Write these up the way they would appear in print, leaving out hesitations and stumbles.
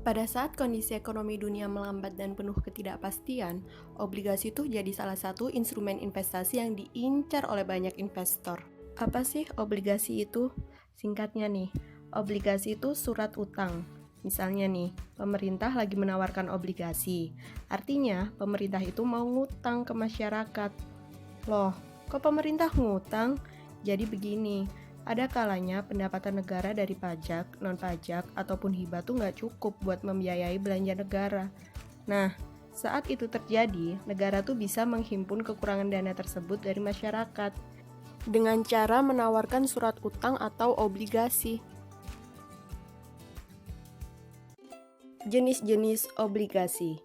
Pada saat kondisi ekonomi dunia melambat dan penuh ketidakpastian, obligasi itu jadi salah satu instrumen investasi yang diincar oleh banyak investor. Apa sih obligasi itu? Singkatnya nih, obligasi itu surat utang. Misalnya nih, pemerintah lagi menawarkan obligasi. Artinya, pemerintah itu mau ngutang ke masyarakat. Loh, kok pemerintah ngutang? Jadi begini, ada kalanya pendapatan negara dari pajak, non-pajak, ataupun hibah tuh nggak cukup buat membiayai belanja negara. Nah, saat itu terjadi, negara tuh bisa menghimpun kekurangan dana tersebut dari masyarakat dengan cara menawarkan surat utang atau obligasi. Jenis-jenis obligasi.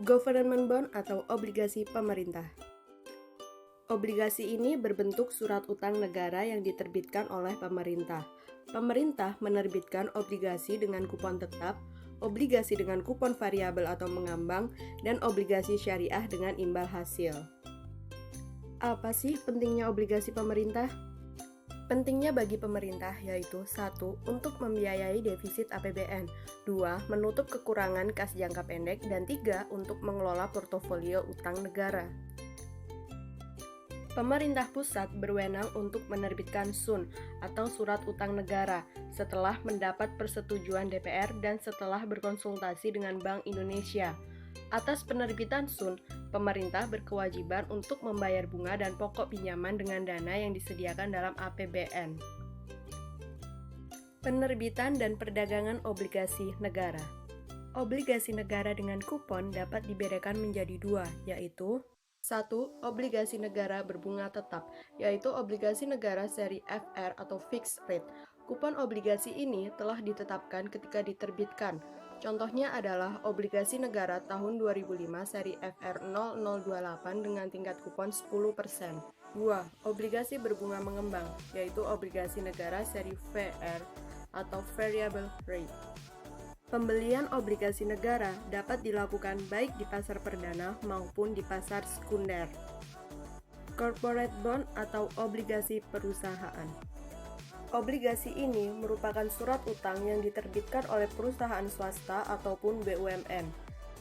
Government bond atau obligasi pemerintah. Obligasi ini berbentuk surat utang negara yang diterbitkan oleh pemerintah. Pemerintah menerbitkan obligasi dengan kupon tetap, obligasi dengan kupon variabel atau mengambang, dan obligasi syariah dengan imbal hasil. Apa sih pentingnya obligasi pemerintah? Pentingnya bagi pemerintah yaitu 1. Untuk membiayai defisit APBN, 2. Menutup kekurangan kas jangka pendek, dan 3. Untuk mengelola portofolio utang negara. Pemerintah pusat berwenang untuk menerbitkan SUN atau Surat Utang Negara setelah mendapat persetujuan DPR dan setelah berkonsultasi dengan Bank Indonesia. Atas penerbitan SUN, pemerintah berkewajiban untuk membayar bunga dan pokok pinjaman dengan dana yang disediakan dalam APBN. Penerbitan dan perdagangan obligasi negara. Obligasi negara dengan kupon dapat dibedakan menjadi dua, yaitu 1. Obligasi negara berbunga tetap, yaitu obligasi negara seri FR atau fixed rate. Kupon obligasi ini telah ditetapkan ketika diterbitkan. Contohnya adalah obligasi negara tahun 2005 seri FR0028 dengan tingkat kupon 10%. 2. Obligasi berbunga mengembang, yaitu obligasi negara seri VR atau variable rate. Pembelian obligasi negara dapat dilakukan baik di pasar perdana maupun di pasar sekunder. Corporate bond atau obligasi perusahaan. Obligasi ini merupakan surat utang yang diterbitkan oleh perusahaan swasta ataupun BUMN.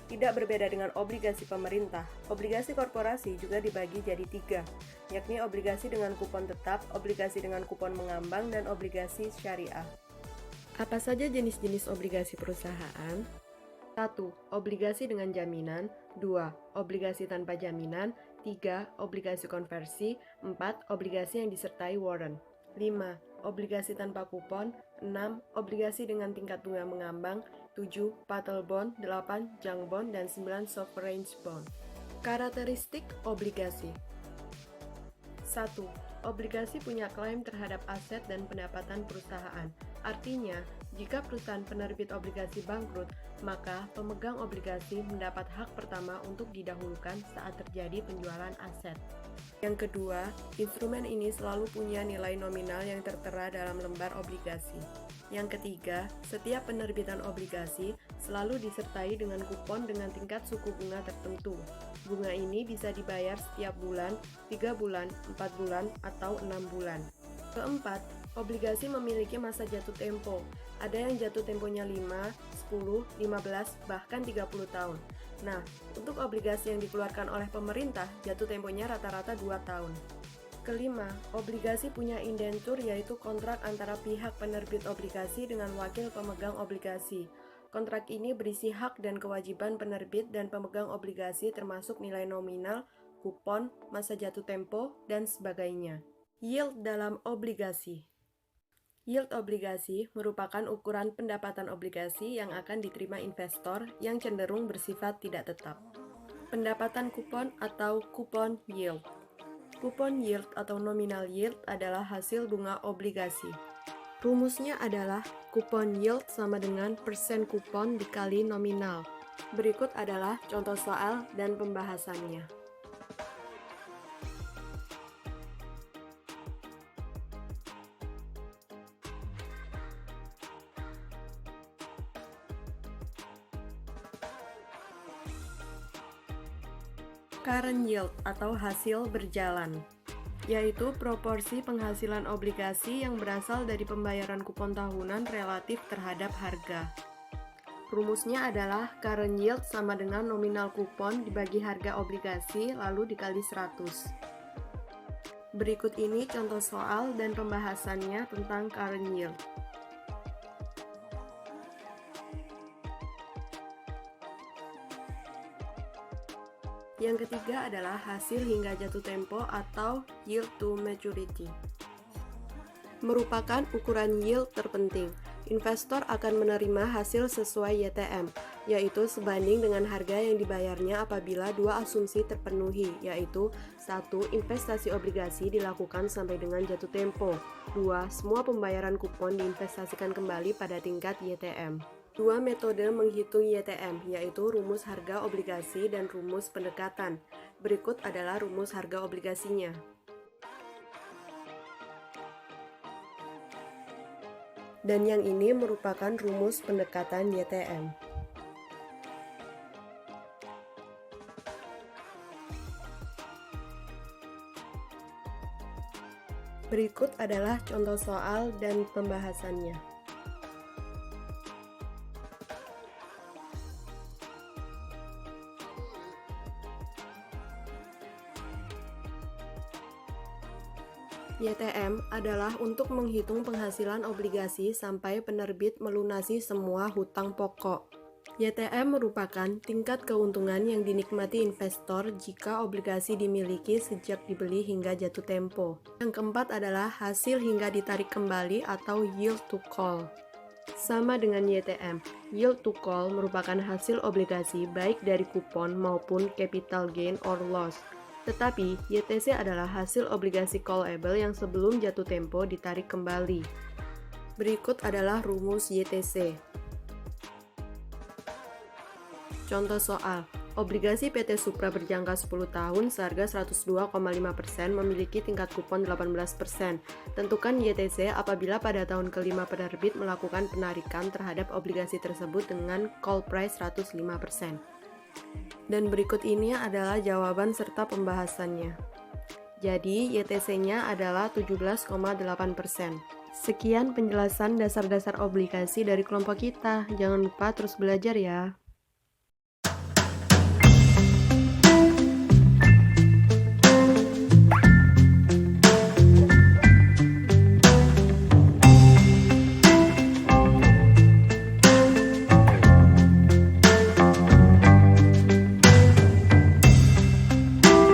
Tidak berbeda dengan obligasi pemerintah, obligasi korporasi juga dibagi jadi 3, yakni obligasi dengan kupon tetap, obligasi dengan kupon mengambang, dan obligasi syariah. Apa saja jenis-jenis obligasi perusahaan? 1. Obligasi dengan jaminan. 2. Obligasi tanpa jaminan. 3. Obligasi konversi. 4. Obligasi yang disertai warrant. 5. Obligasi tanpa kupon. 6. Obligasi dengan tingkat bunga mengambang. 7. Pattle bond. 8. Junk bond. Dan 9. Sovereign bond. Karakteristik obligasi. 1. Obligasi punya klaim terhadap aset dan pendapatan perusahaan. Artinya, jika perusahaan penerbit obligasi bangkrut, maka pemegang obligasi mendapat hak pertama untuk didahulukan saat terjadi penjualan aset. Yang kedua, instrumen ini selalu punya nilai nominal yang tertera dalam lembar obligasi. Yang ketiga, setiap penerbitan obligasi selalu disertai dengan kupon dengan tingkat suku bunga tertentu. Bunga ini bisa dibayar setiap bulan, 3 bulan, 4 bulan, atau 6 bulan. Keempat, obligasi memiliki masa jatuh tempo. Ada yang jatuh temponya 5, 10, 15, bahkan 30 tahun. Nah, untuk obligasi yang dikeluarkan oleh pemerintah, jatuh temponya rata-rata 2 tahun. Kelima, obligasi punya indentur yaitu kontrak antara pihak penerbit obligasi dengan wakil pemegang obligasi. Kontrak ini berisi hak dan kewajiban penerbit dan pemegang obligasi termasuk nilai nominal, kupon, masa jatuh tempo, dan sebagainya. Yield dalam obligasi. Yield obligasi merupakan ukuran pendapatan obligasi yang akan diterima investor yang cenderung bersifat tidak tetap. Pendapatan kupon atau kupon yield. Kupon yield atau nominal yield adalah hasil bunga obligasi. Rumusnya adalah kupon yield sama dengan persen kupon dikali nominal. Berikut adalah contoh soal dan pembahasannya. Current yield atau hasil berjalan, yaitu proporsi penghasilan obligasi yang berasal dari pembayaran kupon tahunan relatif terhadap harga. Rumusnya adalah current yield sama dengan nominal kupon dibagi harga obligasi lalu dikali 100. Berikut ini contoh soal dan pembahasannya tentang current yield. Yang ketiga adalah hasil hingga jatuh tempo atau yield to maturity. Merupakan ukuran yield terpenting. Investor akan menerima hasil sesuai YTM, yaitu sebanding dengan harga yang dibayarnya apabila dua asumsi terpenuhi, yaitu 1. Investasi obligasi dilakukan sampai dengan jatuh tempo. 2. Semua pembayaran kupon diinvestasikan kembali pada tingkat YTM. Dua metode menghitung YTM, yaitu rumus harga obligasi dan rumus pendekatan. Berikut adalah rumus harga obligasinya. Dan yang ini merupakan rumus pendekatan YTM. Berikut adalah contoh soal dan pembahasannya. YTM adalah untuk menghitung penghasilan obligasi sampai penerbit melunasi semua hutang pokok. YTM merupakan tingkat keuntungan yang dinikmati investor jika obligasi dimiliki sejak dibeli hingga jatuh tempo. Yang keempat adalah hasil hingga ditarik kembali atau yield to call. Sama dengan YTM, yield to call merupakan hasil obligasi baik dari kupon maupun capital gain or loss. Tetapi, YTC adalah hasil obligasi callable yang sebelum jatuh tempo ditarik kembali. Berikut adalah rumus YTC. Contoh soal, obligasi PT Supra berjangka 10 tahun seharga 102,5% memiliki tingkat kupon 18%. Tentukan YTC apabila pada tahun kelima penerbit melakukan penarikan terhadap obligasi tersebut dengan call price 105%. Dan berikut ini adalah jawaban serta pembahasannya. Jadi, YTC-nya adalah 17,8%. Sekian penjelasan dasar-dasar obligasi dari kelompok kita. Jangan lupa terus belajar ya.